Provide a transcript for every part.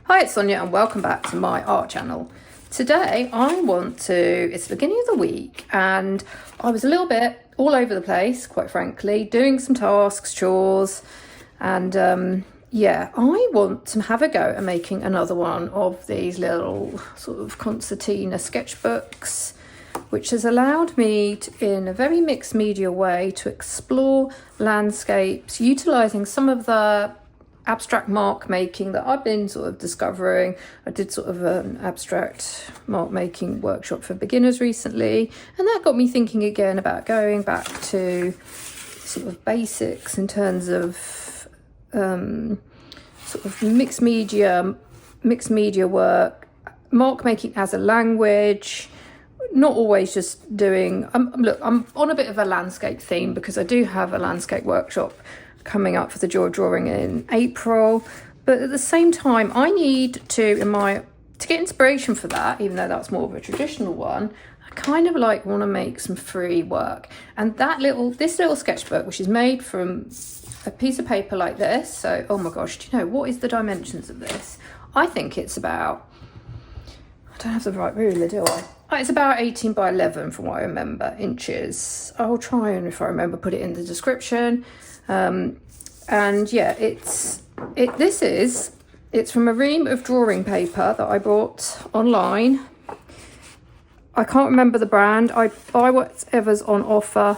Hi, it's Sonia and welcome back to my art channel. Today it's the beginning of the week and I was a little bit all over the place, quite frankly, doing some tasks, chores, and I want to have a go at making another one of these little sort of Concertina sketchbooks, which has allowed me to, in a very mixed media way, to explore landscapes, utilising some of the abstract mark making that I've been sort of discovering. I did sort of an abstract mark making workshop for beginners recently, and that got me thinking again about going back to sort of basics in terms of sort of mixed media work, mark making as a language, not always just doing look, I'm on a bit of a landscape theme because I do have a landscape workshop coming up for the Joy of Drawing in April, but at the same time I need to get inspiration for that, even though that's more of a traditional one. I kind of want to make some free work, and this little sketchbook, which is made from a piece of paper like this, so oh my gosh, do you know what is the dimensions of this? I think it's about, I don't have the right ruler, do I? It's about 18 by 11 from what I remember, inches. I'll try and, if I remember, put it in the description. And yeah, it's from a ream of drawing paper that I bought online. I can't remember the brand. I buy whatever's on offer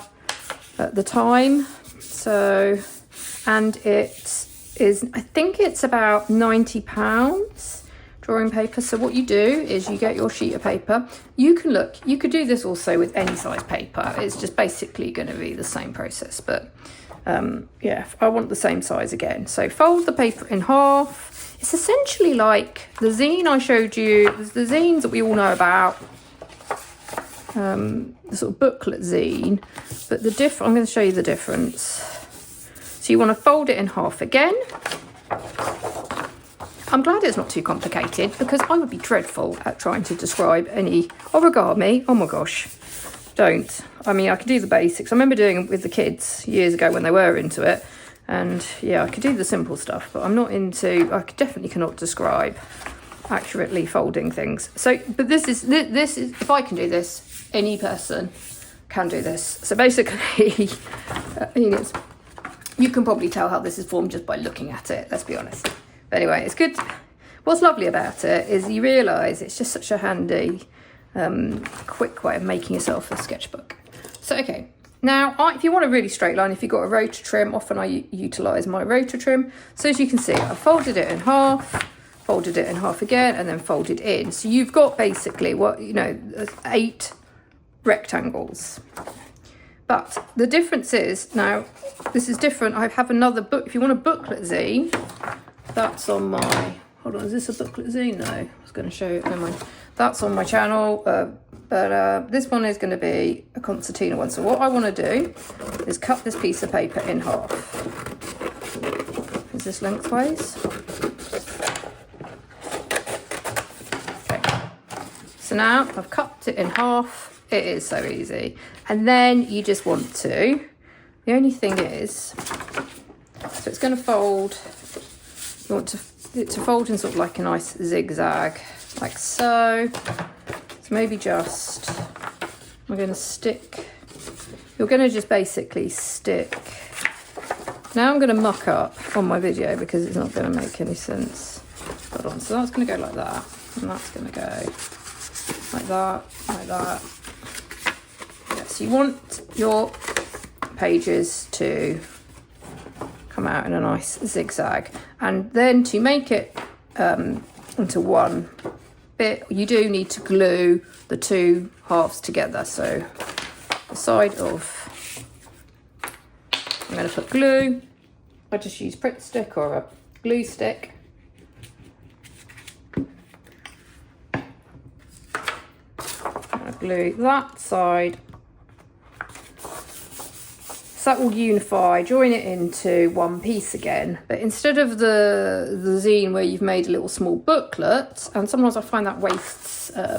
at the time. So, and it is, I think it's about £90 drawing paper. So what you do is you get your sheet of paper. You could do this also with any size paper. It's just basically going to be the same process, but I want the same size again. So fold the paper in half. It's essentially like the zine I showed you, the zines that we all know about, the sort of booklet zine, but I'm going to show you the difference. So you want to fold it in half again. I'm glad it's not too complicated because I would be dreadful at trying to describe any origami. Oh my gosh, don't. I mean, I can do the basics. I remember doing it with the kids years ago when they were into it. And yeah, I could do the simple stuff, but I definitely cannot describe accurately folding things. So, but this is, if I can do this, any person can do this. So basically, you can probably tell how this is formed just by looking at it, let's be honest. But anyway, it's good. What's lovely about it is you realise it's just such a handy, quick way of making yourself a sketchbook. So, okay, now if you want a really straight line, if you've got a rotor trim, often I utilise my rotor trim. So as you can see, I folded it in half again, and then folded in. So you've got basically 8 rectangles. But the difference is, now this is different. I have another book. If you want a booklet zine, that's on my, hold on, is this a booklet zine? No, I was going to show you, never mind. That's on my channel, but this one is going to be a concertina one. So what I want to do is cut this piece of paper in half. Is this lengthways? Okay. So now I've cut it in half. It is so easy. And then you just want to, the only thing is, so it's going to fold, you want it to fold in sort of like a nice zigzag, like so. So maybe just, we're going to stick, you're going to just basically stick. Now I'm going to muck up on my video because it's not going to make any sense. Hold on, so that's going to go like that, and that's going to go like that, like that. Yeah, so you want your pages to come out in a nice zigzag, and then to make it into one bit, you do need to glue the two halves together. So the side of, I'm going to put glue. I just use Pritt stick or a glue stick. I glue that side. So that will unify, join it into one piece again. But instead of the zine where you've made a little small booklet, and sometimes I find that wastes, I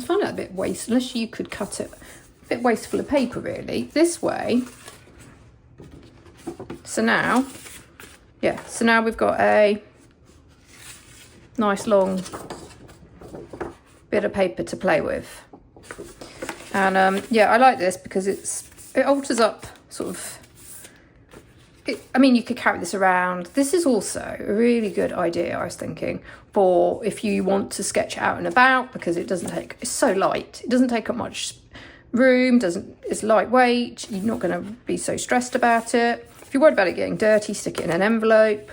find that a bit wasteful, unless you could cut it, a bit wasteful of paper really. This way, so now we've got a nice long bit of paper to play with. And yeah, I like this because it alters up sort of, I mean, you could carry this around. This is also a really good idea, I was thinking, for if you want to sketch out and about, because it's so light. It doesn't take up much room, it's lightweight. You're not going to be so stressed about it. If you're worried about it getting dirty, stick it in an envelope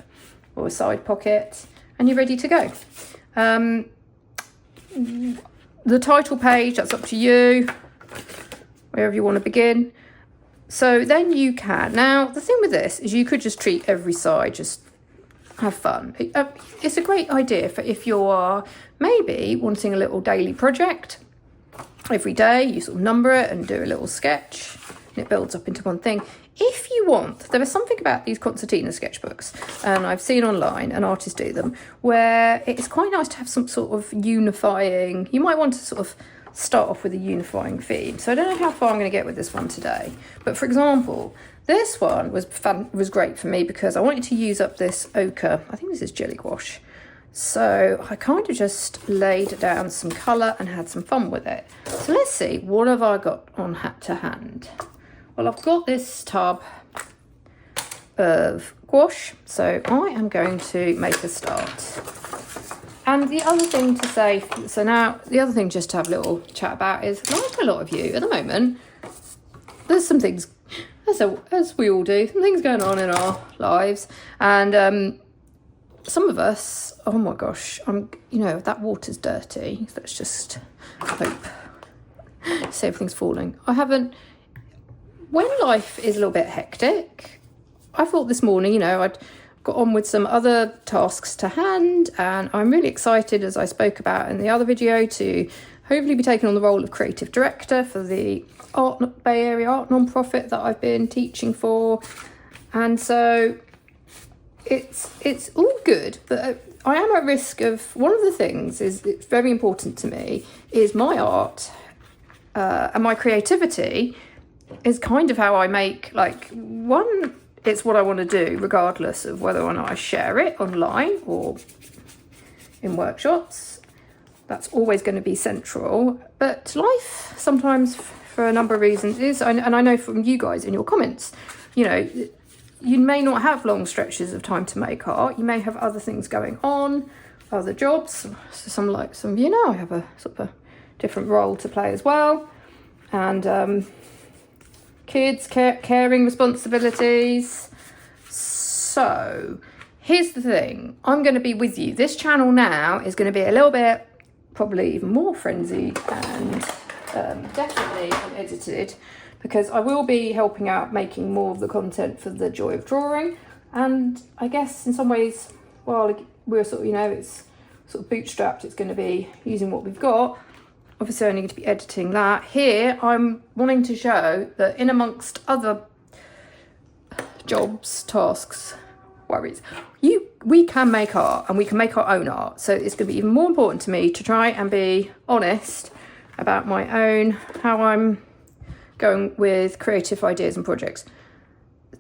or a side pocket and you're ready to go. The title page, that's up to you, wherever you want to begin. So then you can, now the thing with this is you could just treat every side, just have fun. It's a great idea for if you are maybe wanting a little daily project. Every day you sort of number it and do a little sketch and it builds up into one thing. If you want, there is something about these Concertina sketchbooks, and I've seen online and artists do them, where it's quite nice to have some sort of unifying, you might want to sort of start off with a unifying theme. So I don't know how far I'm going to get with this one today, but for example, this one was great for me because I wanted to use up this ochre, I think this is jelly gouache. So I kind of just laid down some colour and had some fun with it. So let's see, what have I got on to hand? Well, I've got this tub of gouache, so I am going to make a start. And the other thing to say, so now the other thing just to have a little chat about is, like a lot of you at the moment, there's some things, as we all do, some things going on in our lives, and some of us, oh my gosh, that water's dirty. Let's just hope. See, everything's falling. When life is a little bit hectic, I thought this morning, I'd got on with some other tasks to hand, and I'm really excited, as I spoke about in the other video, to hopefully be taking on the role of creative director for the Bay Area art non-profit that I've been teaching for. And so it's all good, but I am at risk of, one of the things is, it's very important to me, is my art and my creativity is kind of how I make, it's what I want to do regardless of whether or not I share it online or in workshops. That's always going to be central. But life sometimes, for a number of reasons, is, and I know from you guys in your comments, you may not have long stretches of time to make art. You may have other things going on, other jobs. So some of you know, I have a sort of a different role to play as well. And kids, caring responsibilities. So here's the thing, I'm going to be with you. This channel now is going to be a little bit, probably even more frenzied and definitely unedited, because I will be helping out making more of the content for the joy of drawing. And I guess in some ways, while we're sort of, it's sort of bootstrapped, it's going to be using what we've got. Obviously I need to be editing that. Here I'm wanting to show that in amongst other jobs, tasks, worries, we can make art, and we can make our own art. So it's going to be even more important to me to try and be honest about my own, how I'm going with creative ideas and projects.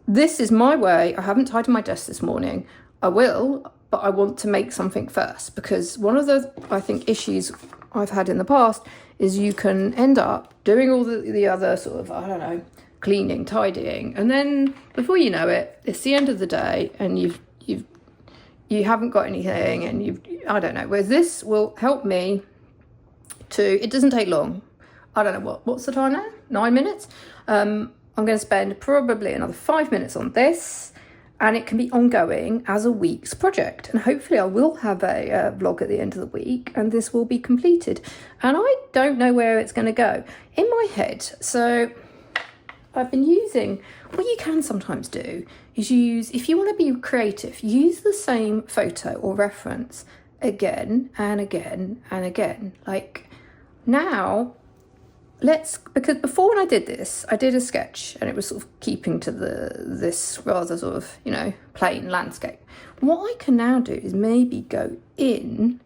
This is my way. I haven't tidied my desk this morning. I will, but I want to make something first, because one of the, I think, issues I've had in the past is you can end up doing all the other sort of, cleaning, tidying, and then before you know it, it's the end of the day and you haven't got anything, and I don't know. Whereas this will help me to, it doesn't take long. I don't know what's the time now? 9 minutes. I'm going to spend probably another 5 minutes on this, and it can be ongoing as a week's project. And hopefully I will have a vlog at the end of the week, and this will be completed. And I don't know where it's going to go in my head. So I've been using, what you can sometimes do is if you want to be creative, use the same photo or reference again and again and again. Like now, because before when I did this, I did a sketch and it was sort of keeping to this rather sort of, plain landscape. What I can now do is maybe go in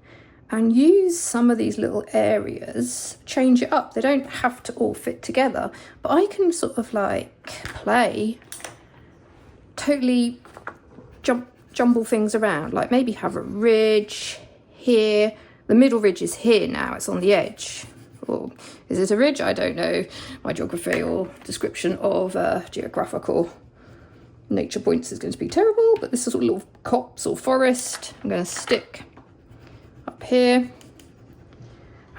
and use some of these little areas, change it up. They don't have to all fit together, but I can sort of play, totally jumble things around, like maybe have a ridge here. The middle ridge is here now, it's on the edge. Or is it a ridge? I don't know my geography or description of geographical nature points is going to be terrible, but this is a little copse or forest. I'm going to stick up here,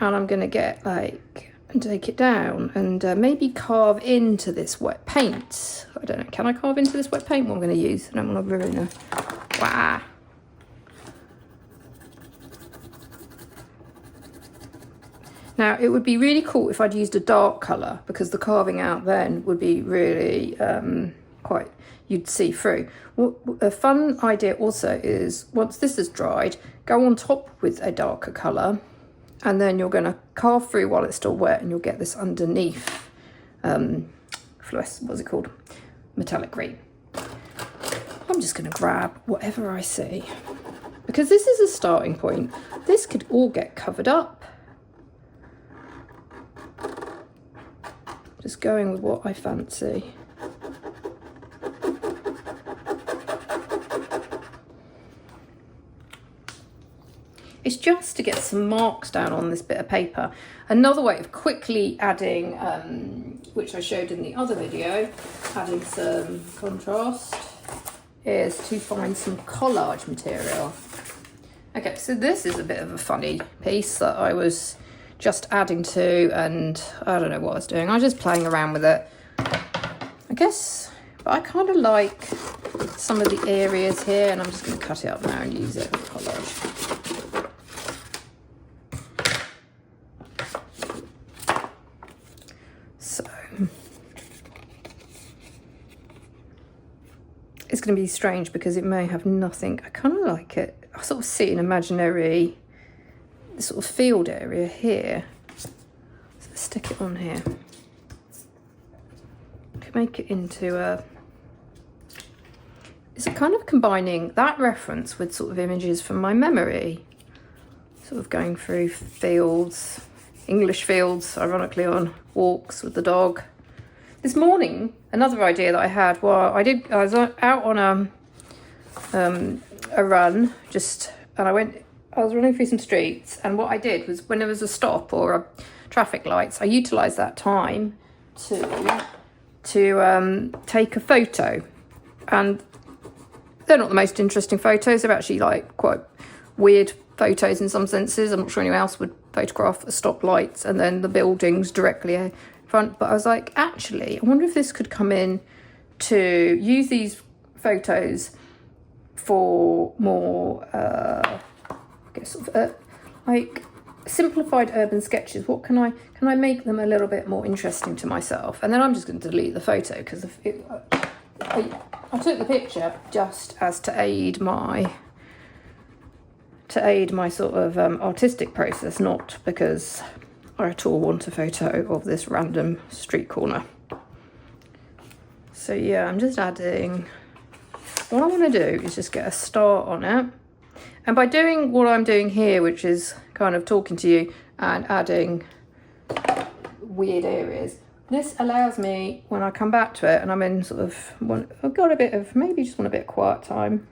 and I'm going to get like, and take it down and maybe carve into this wet paint. I don't know, can I carve into this wet paint? What I'm going to use? I don't want to ruin it. Wow. Now, it would be really cool if I'd used a dark colour, because the carving out then would be really quite, you'd see through. A fun idea also is, once this is dried, go on top with a darker colour, and then you're going to carve through while it's still wet, and you'll get this underneath what's it called? Metallic green. I'm just going to grab whatever I see, because this is a starting point. This could all get covered up. Just going with what I fancy. It's just to get some marks down on this bit of paper. Another way of quickly adding, which I showed in the other video, adding some contrast, is to find some collage material. Okay, so this is a bit of a funny piece that I was just adding to, and I don't know what I was doing. I was just playing around with it, I guess. But I kind of like some of the areas here, and I'm just going to cut it up now and use it for collage. So it's going to be strange because it may have nothing. I kind of like it. I sort of see an imaginary sort of field area here. So let's stick it on here. Could make it into a, it's kind of combining that reference with sort of images from my memory, sort of going through fields, English fields, ironically, on walks with the dog. This morning, another idea that I had, well, I was out on a run, and I was running through some streets, and what I did was, when there was a stop or a traffic lights, I utilised that time to take a photo. And they're not the most interesting photos. They're actually like quite weird photos in some senses. I'm not sure anyone else would photograph a stoplights and then the buildings directly in front. But I was like, actually, I wonder if this could come in to use these photos for more sort of like simplified urban sketches. What can I make them a little bit more interesting to myself? And then I'm just going to delete the photo, because I took the picture just as to aid my sort of artistic process, not because I at all want a photo of this random street corner. So yeah, I'm just adding, what I want to do is just get a start on it. And by doing what I'm doing here, which is kind of talking to you and adding weird areas, this allows me, when I come back to it and I'm in sort of, I've got a bit of, maybe just want a bit of quiet time,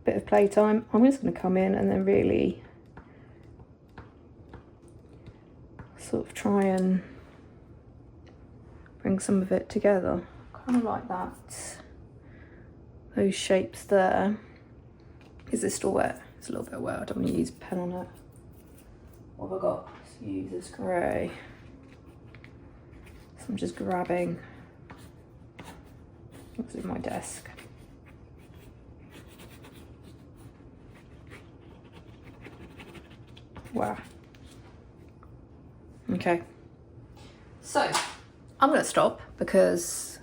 bit of playtime, I'm just going to come in and then really sort of try and bring some of it together. Kind of like that, those shapes there. Is this still wet? It's a little bit wet. I don't want to use a pen on it. What have I got? Let's use this grey. So I'm just grabbing what's in my desk. Wow. Okay. So I'm going to stop because,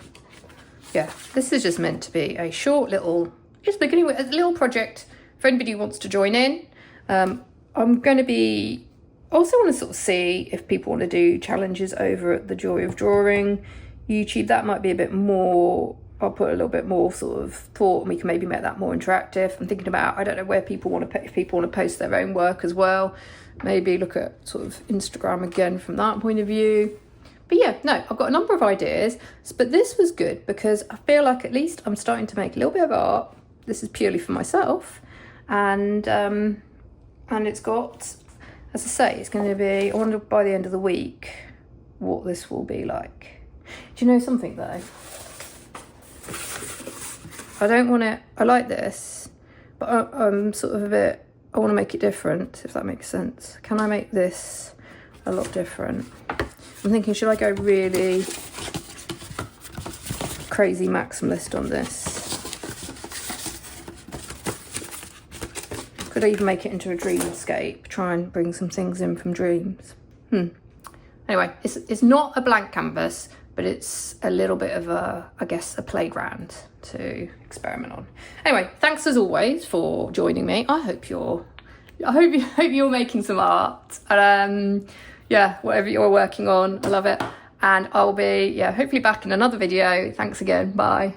yeah, this is just meant to be a short little, just beginning with a little project for anybody who wants to join in. I'm going to be, also want to sort of see if people want to do challenges over at the Joy of Drawing YouTube. That might be a bit more, I'll put a little bit more sort of thought, and we can maybe make that more interactive. I'm thinking about, I don't know where people want to, if people want to post their own work as well, maybe look at sort of Instagram again from that point of view. But yeah, no, I've got a number of ideas, but this was good because I feel like at least I'm starting to make a little bit of art. This is purely for myself, and And it's got, as I say, it's going to be, I wonder by the end of the week what this will be like. Do you know something though? I don't want it, I like this, but I'm sort of a bit, I want to make it different, if that makes sense. Can I make this a lot different? I'm thinking, should I go really crazy maximalist on this? Could I even make it into a dreamscape? Try and bring some things in from dreams. Anyway, it's not a blank canvas, but it's a little bit of a, I guess, a playground to experiment on. Anyway, thanks as always for joining me. I hope you're making some art. And yeah, whatever you're working on, I love it. And I'll be, hopefully back in another video. Thanks again. Bye.